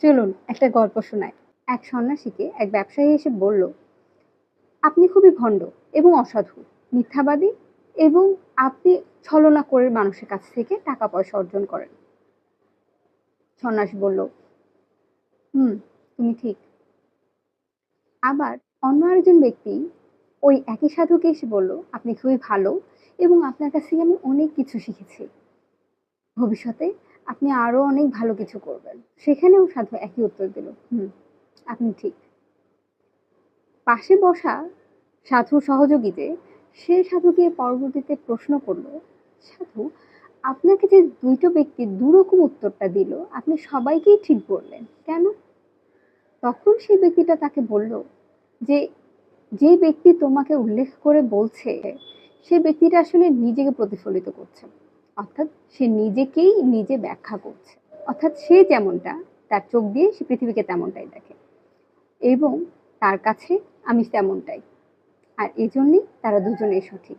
চলুন একটা গল্প শোনাই। এক সন্ন্যাসীকে এক ব্যবসায়ী এসে বলল, আপনি খুবই ভণ্ড এবং অসাধু, মিথ্যাবাদী, এবং আপনি ছলনা করে মানুষের কাছ থেকে টাকা পয়সা অর্জন করেন। সন্ন্যাসী বলল, হুম, তুমি ঠিক। আবার অন্য আরেকজন ব্যক্তি ওই একই সাধুকে এসে বলল, আপনি খুবই ভালো এবং আপনার কাছ থেকে আমি অনেক কিছু শিখেছি। ভবিষ্যতে আপনি আরো অনেক ভালো কিছু করবেন। সেখানেও সাধু একই উত্তর দিল, হুম, আপনি ঠিক। পাশে বসা সাধুর সহযোগীতে সে সাধুকে পরবর্তীতে প্রশ্ন করলো, সাধু, আপনাকে যে দুইটো ব্যক্তি দুরকম উত্তরটা দিল, আপনি সবাইকেই ঠিক বললেন কেন? তখন সেই ব্যক্তিটা তাকে বলল যে, যে ব্যক্তি তোমাকে উল্লেখ করে বলছে সে ব্যক্তিটা আসলে নিজেকে প্রতিফলিত করছে, অর্থাৎ সে নিজেকেই নিজে ব্যাখ্যা করছে। অর্থাৎ সে যেমনটা, তার চোখ দিয়ে সে পৃথিবীকে তেমনটাই দেখে এবং তার কাছে আমি তেমনটাই। আর এজন্যই তারা দুজনেই সঠিক।